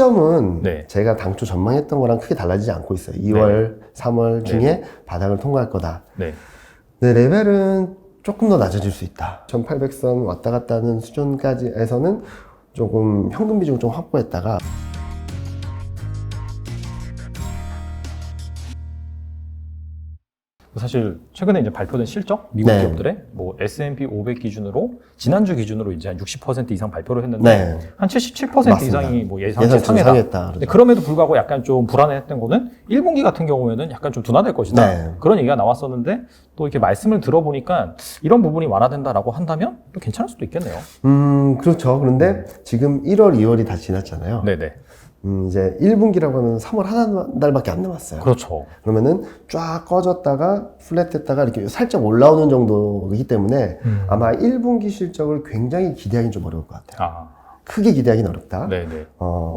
시점은 네. 제가 당초 전망했던 거랑 크게 달라지지 않고 있어요. 2월, 3월 중에 네. 바닥을 통과할 거다. 네. 네, 레벨은 조금 더 낮아질 수 있다. 1800선 왔다 갔다 하는 수준까지에서는 조금 현금 비중을 좀 확보했다가 사실 최근에 이제 발표된 실적 미국 네. 기업들의 뭐 S&P 500 기준으로 지난주 기준으로 이제 한 60% 이상 발표를 했는데 네. 한 77% 맞습니다. 이상이 뭐 예상치 예상치 상회다. 상했다. 네, 그럼에도 불구하고 약간 좀 불안해했던 거는 1분기 같은 경우에는 약간 좀 둔화될 것이다. 네. 그런 얘기가 나왔었는데 또 이렇게 말씀을 들어보니까 이런 부분이 완화된다라고 한다면 또 괜찮을 수도 있겠네요. 그렇죠. 그런데 지금 1월, 2월이 다 지났잖아요. 네네. 이제 1분기라고 하면 3월 한 달밖에 안 남았어요. 그렇죠. 그러면은 쫙 꺼졌다가 플랫했다가 이렇게 살짝 올라오는 정도이기 때문에 아마 1분기 실적을 굉장히 기대하기는 좀 어려울 것 같아요. 아, 크게 기대하기는 어렵다. 네네.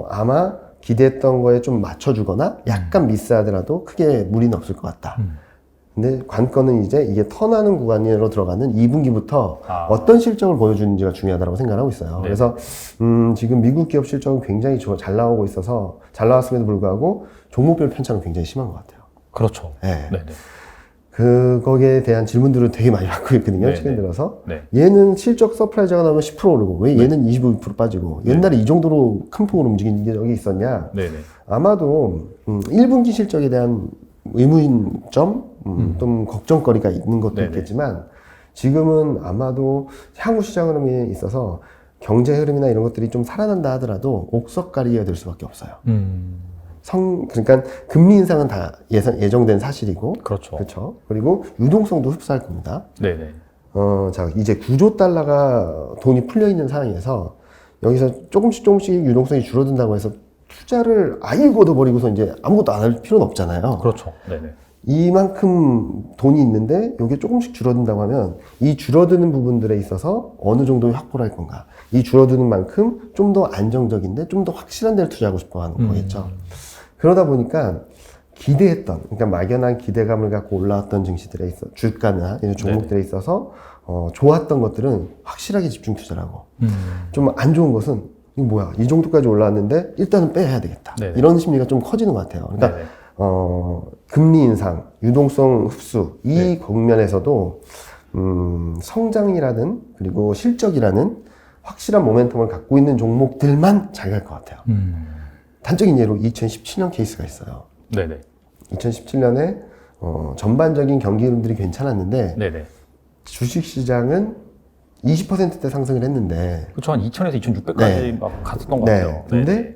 아마 기대했던 거에 좀 맞춰주거나 약간 미스하더라도 크게 무리는 없을 것 같다. 근데 관건은 이제 이게 턴하는 구간으로 들어가는 2분기부터 어떤 실적을 보여주는지가 중요하다고 생각하고 있어요. 네. 그래서 지금 미국 기업 실적은 굉장히 잘 나오고 있어서 잘 나왔음에도 불구하고 종목별 편차는 굉장히 심한 것 같아요. 그렇죠. 네. 네네. 거기에 대한 질문들을 되게 많이 받고 있거든요. 네네. 최근 들어서. 네. 얘는 실적 서프라이즈가 나오면 10% 오르고 왜 얘는 25% 빠지고 옛날에 이 정도로 큰 폭으로 움직인 적이 있었냐. 네네. 아마도 1분기 실적에 대한 의문점, 좀 걱정거리가 있는 것도 네네. 있겠지만 지금은 아마도 향후 시장 흐름에 있어서 경제 흐름이나 이런 것들이 좀 살아난다 하더라도 옥석가리가 될 수밖에 없어요. 그러니까 금리 인상은 다 예정된 사실이고, 그렇죠. 그렇죠. 그리고 유동성도 흡수할 겁니다. 네네. 자, 이제 9조 달러가 돈이 풀려 있는 상황에서 여기서 조금씩 유동성이 줄어든다고 해서 투자를 아예 걷어버리고서 이제 아무것도 안 할 필요는 없잖아요. 그렇죠. 네네. 이만큼 돈이 있는데 이게 조금씩 줄어든다고 하면 이 줄어드는 부분들에 있어서 어느 정도의 확보를 할 건가. 이 줄어드는 만큼 좀 더 안정적인데 좀 더 확실한 데를 투자하고 싶어 하는 거겠죠. 그러다 보니까 기대했던, 그러니까 막연한 기대감을 갖고 올라왔던 증시들에 있어, 주가나 이런 종목들에 있어서 좋았던 것들은 확실하게 집중 투자를 하고 좀 안 좋은 것은 이거 뭐야, 이 정도까지 올라왔는데 일단은 빼야 되겠다. 네네. 이런 심리가 좀 커지는 것 같아요. 그러니까 네네. 금리 인상, 유동성 흡수 이 국면에서도 성장이라는 그리고 실적이라는 확실한 모멘텀을 갖고 있는 종목들만 잘 갈 것 같아요. 단적인 예로 2017년 케이스가 있어요. 네네. 2017년에 전반적인 경기 흐름들이 괜찮았는데 네네. 주식시장은 20%대 상승을 했는데 그렇죠. 한 2000에서 2600까지 네. 막 갔었던 것 네. 같아요. 근데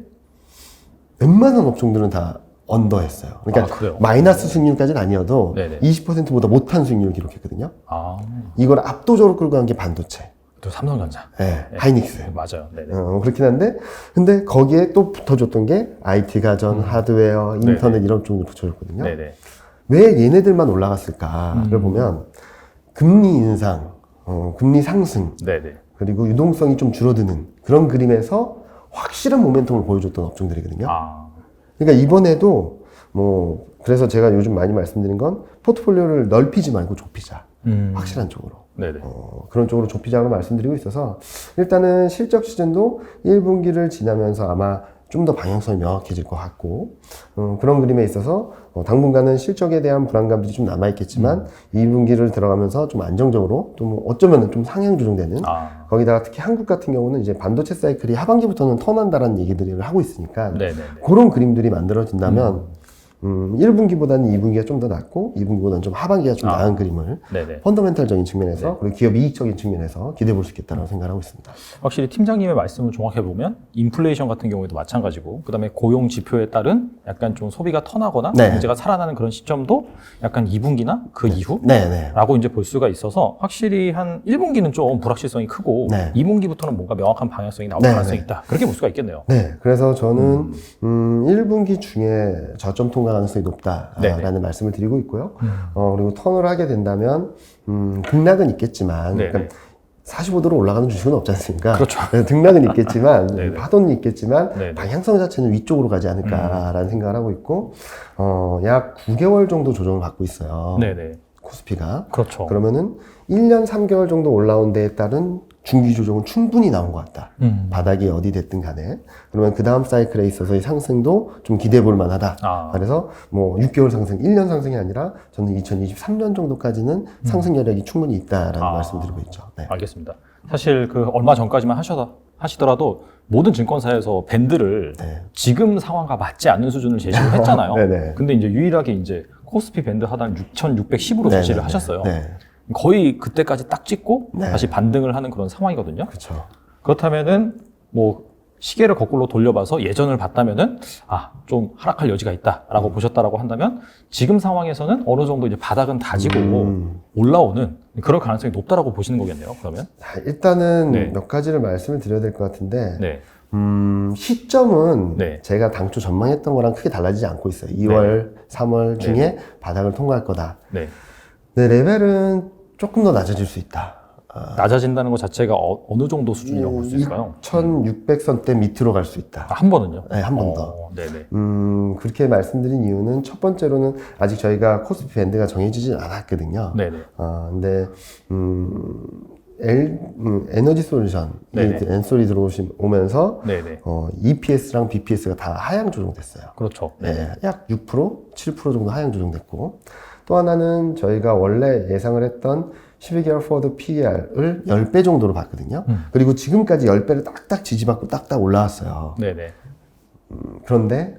웬만한 업종들은 다 언더했어요. 그러니까 그래요? 마이너스 수익률까지는 아니어도 네네. 20%보다 못한 수익률을 기록했거든요. 아, 이걸 압도적으로 끌고 간 게 반도체, 또 삼성전자. 네, 하이닉스. 네, 맞아요. 네네. 그렇긴 한데, 근데 거기에 또 붙어줬던 게 IT 가전, 하드웨어, 인터넷 이런 쪽으로 붙여줬거든요. 네네. 왜 얘네들만 올라갔을까를 보면 금리 인상, 금리 상승, 네네. 그리고 유동성이 좀 줄어드는 그런 그림에서 확실한 모멘텀을 보여줬던 업종들이거든요. 아, 그러니까 이번에도 그래서 제가 요즘 많이 말씀드린 건 포트폴리오를 넓히지 말고 좁히자. 확실한 쪽으로. 네네. 그런 쪽으로 좁히자고 말씀드리고 있어서 일단은 실적 시즌도 1분기를 지나면서 아마 좀 더 방향성이 명확해질 것 같고 그런 그림에 있어서 당분간은 실적에 대한 불안감들이 좀 남아있겠지만 2분기를 들어가면서 좀 안정적으로 또 어쩌면 좀 상향 조정되는 거기다가 특히 한국 같은 경우는 이제 반도체 사이클이 하반기부터는 턴한다라는 얘기들을 하고 있으니까 네네. 그런 그림들이 만들어진다면 1분기보다는 2분기가 좀 더 낫고 2분기보다는 좀 하반기가 좀 나은 그림을 네네. 펀더멘탈적인 측면에서 그리고 기업 이익적인 측면에서 기대해 볼 수 있겠다고 생각하고 있습니다. 확실히 팀장님의 말씀을 종합해 보면 인플레이션 같은 경우에도 마찬가지고 그다음에 고용 지표에 따른 약간 좀 소비가 턴하거나 네. 경제가 살아나는 그런 시점도 약간 2분기나 그 이후 네네. 라고 이제 볼 수가 있어서 확실히 한 1분기는 좀 불확실성이 크고 네. 2분기부터는 뭔가 명확한 방향성이 나올 네, 가능성이 네. 있다. 그렇게 볼 수가 있겠네요. 네, 그래서 저는 1분기 중에 저점 통과 가능성이 높다라는 네네. 말씀을 드리고 있고요. 그리고 턴을 하게 된다면 등락은 있겠지만 네네. 그러니까 45도로 올라가는 주식은 없지 않습니까? 그렇죠. 등락은 있겠지만 네네. 파도는 있겠지만 네네. 방향성 자체는 위쪽으로 가지 않을까라는 생각을 하고 있고 약 9개월 정도 조정을 받고 있어요. 네네. 코스피가. 그렇죠. 그러면은 1년 3개월 정도 올라온 데에 따른 중기 조정은 충분히 나온 것 같다. 바닥이 어디 됐든 간에. 그러면 그 다음 사이클에 있어서의 상승도 좀 기대해 볼 만하다. 그래서 뭐 6개월 상승, 1년 상승이 아니라 저는 2023년 정도까지는 상승 여력이 충분히 있다라는 말씀드리고 있죠. 네. 알겠습니다. 사실 그 얼마 전까지만 하시더라도 모든 증권사에서 밴드를 네. 지금 상황과 맞지 않는 수준을 제시를 했잖아요. 네네. 근데 이제 유일하게 이제 코스피 밴드 하단 6,610으로 제시를 네네네. 하셨어요. 네. 거의 그때까지 딱 찍고 네. 다시 반등을 하는 그런 상황이거든요. 그렇죠. 그렇다면은 뭐 시계를 거꾸로 돌려봐서 예전을 봤다면은 좀 하락할 여지가 있다라고 보셨다라고 한다면 지금 상황에서는 어느 정도 이제 바닥은 다지고 올라오는 그런 가능성이 높다라고 보시는 거겠네요. 그러면 자, 일단은 네. 몇 가지를 말씀을 드려야 될 것 같은데 네. 시점은 네. 제가 당초 전망했던 거랑 크게 달라지지 않고 있어요. 2월, 3월 중에 네. 바닥을 통과할 거다. 네. 근데 레벨은 조금 더 낮아질 수 있다. 낮아진다는 것 자체가 어느 정도 수준이라고 볼 수 있을까요? 1600선대 밑으로 갈 수 있다. 한 번은요? 네, 한 번 더. 네네. 그렇게 말씀드린 이유는 첫 번째로는 아직 저희가 코스피 밴드가 정해지진 않았거든요. 네네. 근데, 에너지 솔루션, 네네. 엔솔이 오면서, 네네. EPS랑 BPS가 다 하향 조정됐어요. 그렇죠. 네, 약 6%, 7% 정도 하향 조정됐고, 또 하나는 저희가 원래 예상을 했던 12개월 포워드 PER을 10배 정도로 봤거든요. 그리고 지금까지 10배를 딱딱 지지받고 딱딱 올라왔어요. 네네. 그런데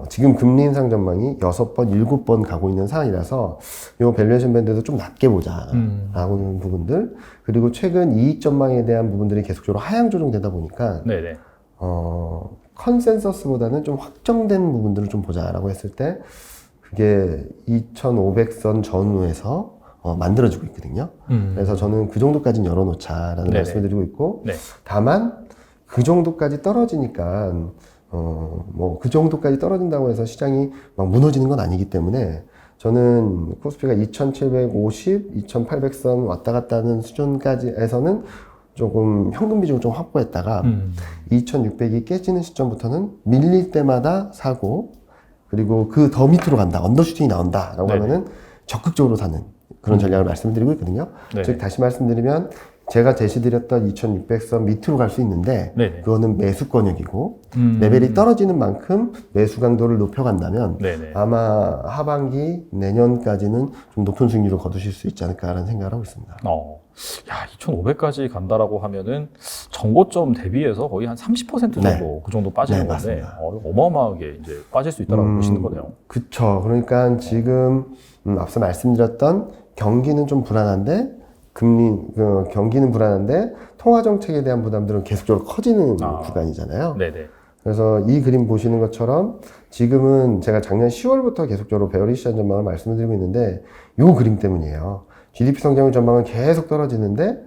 지금 금리 인상 전망이 6번, 7번 가고 있는 상황이라서 요 밸류에이션 밴드도 좀 낮게 보자 라고 하는 부분들, 그리고 최근 이익 전망에 대한 부분들이 계속적으로 하향 조정되다 보니까 네네. 컨센서스보다는 좀 확정된 부분들을 좀 보자라고 했을 때 그게 2500선 전후에서 만들어지고 있거든요. 그래서 저는 그 정도까지는 열어놓자라는 네네. 말씀을 드리고 있고, 네. 다만 그 정도까지 떨어지니까 뭐 그 정도까지 떨어진다고 해서 시장이 막 무너지는 건 아니기 때문에 저는 코스피가 2750, 2800선 왔다 갔다 하는 수준까지 해서는 조금 현금 비중을 좀 확보했다가 2600이 깨지는 시점부터는 밀릴 때마다 사고, 그리고 그 더 밑으로 간다, 언더슈팅이 나온다라고 네네. 하면은 적극적으로 사는 그런 전략을 말씀드리고 있거든요. 네네. 즉 다시 말씀드리면 제가 제시드렸던 2600선 밑으로 갈 수 있는데 네네. 그거는 매수 권역이고 레벨이 떨어지는 만큼 매수 강도를 높여간다면 네네. 아마 하반기 내년까지는 좀 높은 수익률을 거두실 수 있지 않을까라는 생각을 하고 있습니다. 야, 2,500까지 간다라고 하면은 정고점 대비해서 거의 한 30% 정도 네. 그 정도 빠지는 네, 건데 맞습니다. 어마어마하게 이제 빠질 수 있다라고 보시는 거네요. 그쵸. 그러니까 지금 앞서 말씀드렸던 경기는 좀 불안한데 경기는 불안한데 통화 정책에 대한 부담들은 계속적으로 커지는 구간이잖아요. 네네. 그래서 이 그림 보시는 것처럼 지금은 제가 작년 10월부터 계속적으로 베어리시한 전망을 말씀드리고 있는데 요 그림 때문이에요. GDP 성장률 전망은 계속 떨어지는데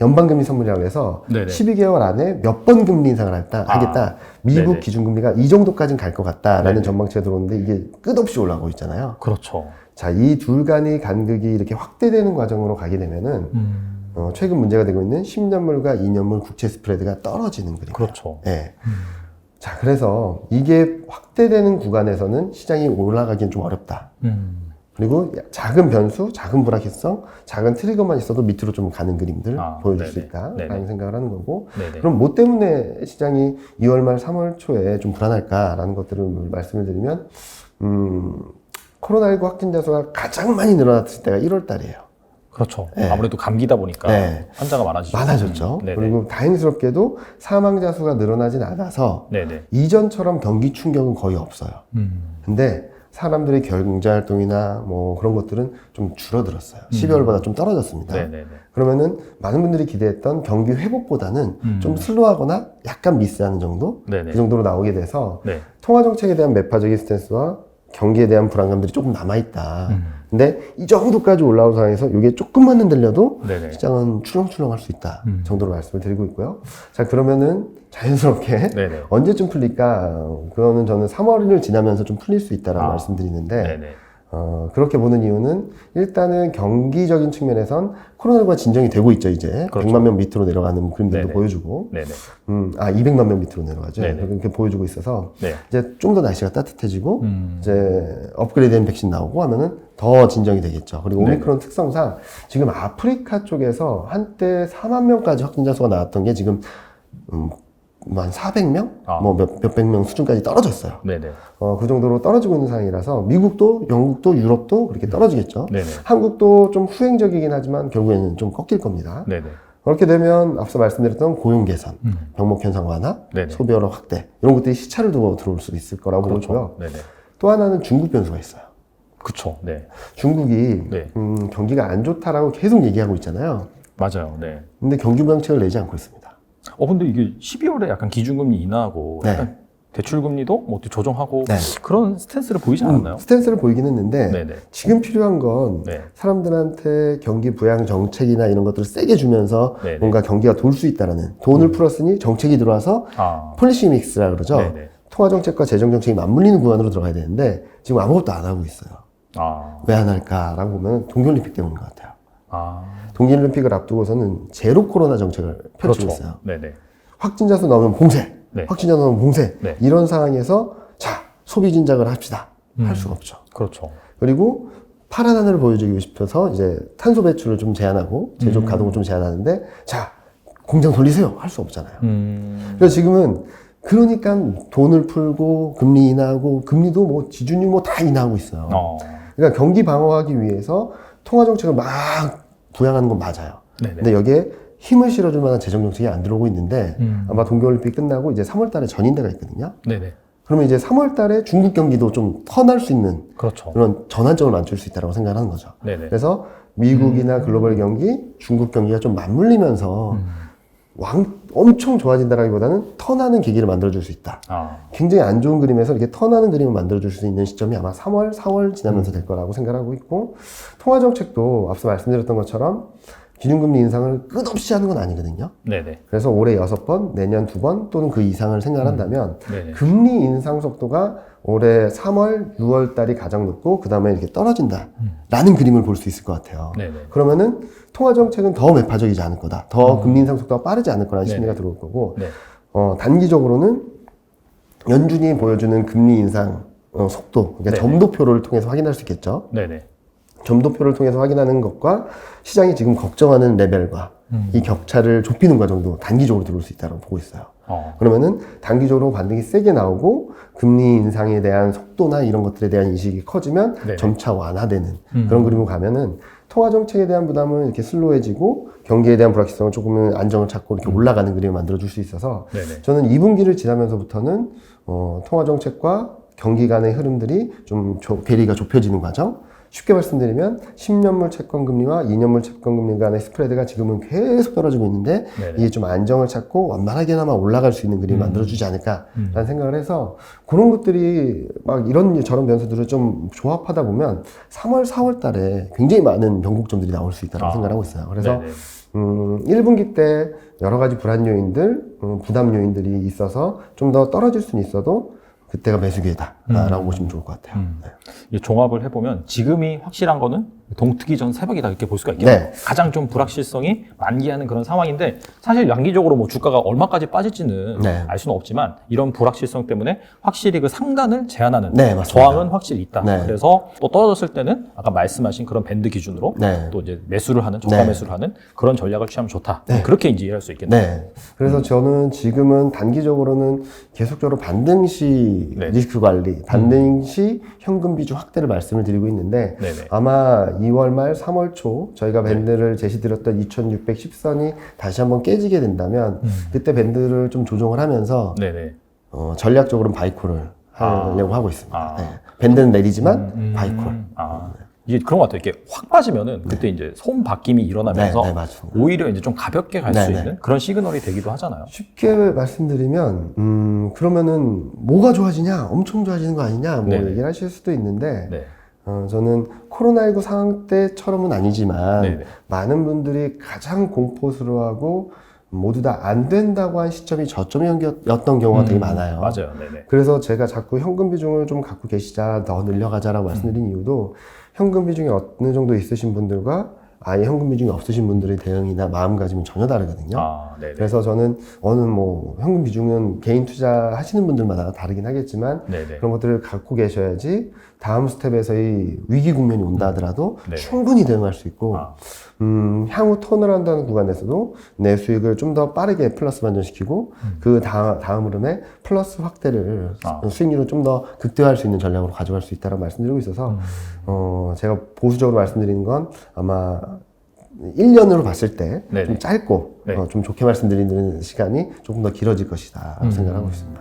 연방금리 선물이라고 해서 네네. 12개월 안에 몇 번 금리 인상을 하겠다. 미국 네네. 기준금리가 이 정도까지는 갈 것 같다라는 네네. 전망치가 들어오는데 이게 끝없이 올라가고 있잖아요. 그렇죠. 자, 이 둘 간의 간극이 이렇게 확대되는 과정으로 가게 되면은 최근 문제가 되고 있는 10년물과 2년물 국채 스프레드가 떨어지는 그림. 그렇죠. 네. 자, 그래서 이게 확대되는 구간에서는 시장이 올라가기는 좀 어렵다. 그리고 작은 변수, 작은 불확실성, 작은 트리거만 있어도 밑으로 좀 가는 그림들 보여줄 수 네네. 있다라는 네네. 생각을 하는 거고, 네네. 그럼 뭐 때문에 시장이 2월 말 3월 초에 좀 불안할까라는 것들을 말씀을 드리면 코로나19 확진자 수가 가장 많이 늘어났을 때가 1월 달이에요. 그렇죠. 네. 아무래도 감기다 보니까 네. 환자가 많아지죠. 많아졌죠. 네네. 그리고 다행스럽게도 사망자 수가 늘어나진 않아서 네네. 이전처럼 경기 충격은 거의 없어요. 근데 사람들의 경제 활동이나 뭐 그런 것들은 좀 줄어들었어요. 12월보다 좀 떨어졌습니다. 네네네. 그러면은 많은 분들이 기대했던 경기 회복보다는 좀 슬로우하거나 약간 미스하는 정도? 네네. 그 정도로 나오게 돼서 네. 통화 정책에 대한 매파적인 스탠스와 경기에 대한 불안감들이 조금 남아있다. 근데 이 정도까지 올라온 상황에서 이게 조금만 흔들려도 네네. 시장은 출렁출렁할 수 있다 정도로 말씀을 드리고 있고요. 자, 그러면은 자연스럽게 네네. 언제쯤 풀릴까? 그거는 저는 3월을 지나면서 좀 풀릴 수 있다라고 말씀드리는데 네네. 그렇게 보는 이유는 일단은 경기적인 측면에선 코로나19가 진정이 되고 있죠, 이제. 그렇죠. 100만 명 밑으로 내려가는 그림들도 네네. 보여주고. 네네. 200만 명 밑으로 내려가죠. 네네. 그렇게 보여주고 있어서 네. 이제 좀 더 날씨가 따뜻해지고 이제 업그레이드된 백신 나오고 하면은 더 진정이 되겠죠. 그리고 네네. 오미크론 특성상 지금 아프리카 쪽에서 한때 4만 명까지 확진자 수가 나왔던 게 지금 뭐 한 400명? 뭐 몇백 명 수준까지 떨어졌어요. 네네. 그 정도로 떨어지고 있는 상황이라서 미국도, 영국도, 유럽도 그렇게 떨어지겠죠. 네네. 한국도 좀 후행적이긴 하지만 결국에는 좀 꺾일 겁니다. 네네. 그렇게 되면 앞서 말씀드렸던 고용 개선, 병목 현상 완화, 네네. 소비 여력 확대 이런 것들이 시차를 두고 들어올 수 있을 거라고 그렇죠. 보고요. 네네. 또 하나는 중국 변수가 있어요. 그쵸. 네. 중국이 네. 경기가 안 좋다라고 계속 얘기하고 있잖아요. 맞아요. 네. 근데 경기 부양책을 내지 않고 있습니다. 근데 이게 12월에 약간 기준금리 인하하고 네. 약간 대출금리도 뭐 어떻게 조정하고 네. 그런 스탠스를 보이지 않았나요? 스탠스를 보이긴 했는데 네네. 지금 필요한 건 네. 사람들한테 경기 부양 정책이나 이런 것들을 세게 주면서 네네. 뭔가 경기가 돌 수 있다라는 돈을 풀었으니 정책이 들어와서 폴리시 믹스라 그러죠. 네네. 통화 정책과 재정 정책이 맞물리는 구간으로 들어가야 되는데 지금 아무것도 안 하고 있어요. 왜 안 할까라고 보면 동계올림픽 때문인 것 같아요. 동계올림픽을 앞두고서는 제로 코로나 정책을 펼치고 그렇죠. 있어요. 네네. 확진자 수 나오면 봉쇄, 네. 확진자 나오면 봉쇄. 네. 이런 상황에서 자 소비 진작을 합시다. 할 수가 없죠. 그렇죠. 그리고 파란 하늘을 보여주고 싶어서 이제 탄소 배출을 좀 제한하고 제조업 가동을 좀 제한하는데 자 공장 돌리세요 할 수 없잖아요. 그래서 지금은 그러니까 돈을 풀고 금리 인하하고 금리도 뭐 지준율 뭐 다 인하하고 있어요. 그러니까 경기 방어하기 위해서 통화 정책을 막 부양하는 건 맞아요. 네네. 근데 여기에 힘을 실어줄 만한 재정 정책이 안 들어오고 있는데 아마 동계올림픽 끝나고 이제 3월 달에 전인대가 있거든요. 네네. 그러면 이제 3월 달에 중국 경기도 좀 턴할 수 있는 그렇죠. 그런 전환점을 맞출 수 있다고 생각하는 거죠. 네네. 그래서 미국이나 글로벌 경기, 중국 경기가 좀 맞물리면서 엄청 좋아진다라기보다는 턴하는 계기를 만들어줄 수 있다. 굉장히 안 좋은 그림에서 이렇게 턴하는 그림을 만들어줄 수 있는 시점이 아마 3월, 4월 지나면서 될 거라고 생각하고 있고 통화정책도 앞서 말씀드렸던 것처럼 기준금리 인상을 끝없이 하는 건 아니거든요. 네네. 그래서 올해 6번, 내년 2번 또는 그 이상을 생각한다면 네네. 금리 인상 속도가 올해 3월, 6월 달이 가장 높고 그 다음에 이렇게 떨어진다라는 그림을 볼 수 있을 것 같아요. 네네. 그러면은 통화정책은 더 매파적이지 않을 거다. 더 금리 인상 속도가 빠르지 않을 거라는 심리가 들어올 거고 네. 단기적으로는 연준이 보여주는 금리 인상 속도, 그러니까 네네. 점도표를 통해서 확인할 수 있겠죠. 네네. 점도표를 통해서 확인하는 것과 시장이 지금 걱정하는 레벨과 이 격차를 좁히는 과정도 단기적으로 들어올 수 있다고 보고 있어요. 그러면은 단기적으로 반등이 세게 나오고 금리 인상에 대한 속도나 이런 것들에 대한 인식이 커지면 네네. 점차 완화되는 그런 그림으로 가면은 통화 정책에 대한 부담은 이렇게 슬로해지고 경기에 대한 불확실성은 조금은 안정을 찾고 이렇게 올라가는 그림을 만들어 줄 수 있어서 네네. 저는 2분기를 지나면서부터는 통화 정책과 경기 간의 흐름들이 좀 괴리가 좁혀지는 과정. 쉽게 말씀드리면 10년물 채권 금리와 2년물 채권 금리 간의 스프레드가 지금은 계속 떨어지고 있는데 네네. 이게 좀 안정을 찾고 완만하게나마 올라갈 수 있는 그림을 만들어주지 않을까라는 생각을 해서 그런 것들이 막 이런 저런 변수들을 좀 조합하다 보면 3월, 4월 달에 굉장히 많은 변곡점들이 나올 수 있다고 생각하고 있어요. 그래서 네네. 1분기 때 여러 가지 불안 요인들, 부담 요인들이 있어서 좀 더 떨어질 수는 있어도 그때가 매수 기회다라고 보시면 좋을 것 같아요. 네. 이 종합을 해보면 지금이 확실한 거는 동트기 전 새벽이다 이렇게 볼 수가 있겠네요. 네. 가장 좀 불확실성이 만기하는 그런 상황인데 사실 양기적으로 뭐 주가가 얼마까지 빠질지는 네. 알 수는 없지만 이런 불확실성 때문에 확실히 그 상단을 제한하는 네, 맞습니다. 저항은 확실히 있다. 네. 그래서 또 떨어졌을 때는 아까 말씀하신 그런 밴드 기준으로 네. 또 이제 매수를 하는 저가 네. 매수를 하는 그런 전략을 취하면 좋다. 그렇게 이제 이해할 수 있겠네요. 네. 그래서 저는 지금은 단기적으로는 계속적으로 반등시 네. 리스크 관리, 반등시 현금 비중 확대를 말씀을 드리고 있는데 네네. 아마 2월 말 3월 초 저희가 밴드를 제시드렸던 2610선이 다시 한번 깨지게 된다면 그때 밴드를 좀 조정을 하면서 네네. 전략적으로는 바이콜을 하려고 하고 있습니다. 아. 네. 밴드는 내리지만 바이콜. 이게 그런 것 같아요. 이렇게 확 빠지면은 그때 이제 손 바뀜이 일어나면서 네, 네, 맞습니다. 오히려 이제 좀 가볍게 갈 수 네, 네. 있는 그런 시그널이 되기도 하잖아요. 쉽게 말씀드리면 그러면은 뭐가 좋아지냐, 엄청 좋아지는 거 아니냐, 뭐 네네. 얘기를 하실 수도 있는데 네. 저는 코로나19 상황 때처럼은 아니지만 네네. 많은 분들이 가장 공포스러워하고 모두 다 안 된다고 한 시점이 저점이었던 경우가 되게 많아요. 맞아요. 네네. 그래서 제가 자꾸 현금 비중을 좀 갖고 계시자, 더 늘려가자라고 말씀드린 이유도 현금 비중이 어느 정도 있으신 분들과 아예 현금 비중이 없으신 분들의 대응이나 마음가짐이 전혀 다르거든요. 아, 네네. 그래서 저는 어느 뭐 현금 비중은 개인 투자 하시는 분들마다 다르긴 하겠지만 네네. 그런 것들을 갖고 계셔야지 다음 스텝에서의 위기 국면이 온다 하더라도 네네. 충분히 대응할 수 있고 아. 향후 턴을 한다는 구간에서도 내 수익을 좀 더 빠르게 플러스 반전시키고 그 다음 흐름에 플러스 확대를 수익률을 좀 더 극대화할 수 있는 전략으로 가져갈 수 있다고 말씀드리고 있어서 제가 보수적으로 말씀드리는 건 아마 1년으로 봤을 때 좀 네네. 짧고 네. 좀 좋게 말씀드리는 시간이 조금 더 길어질 것이다 라고 생각하고 있습니다.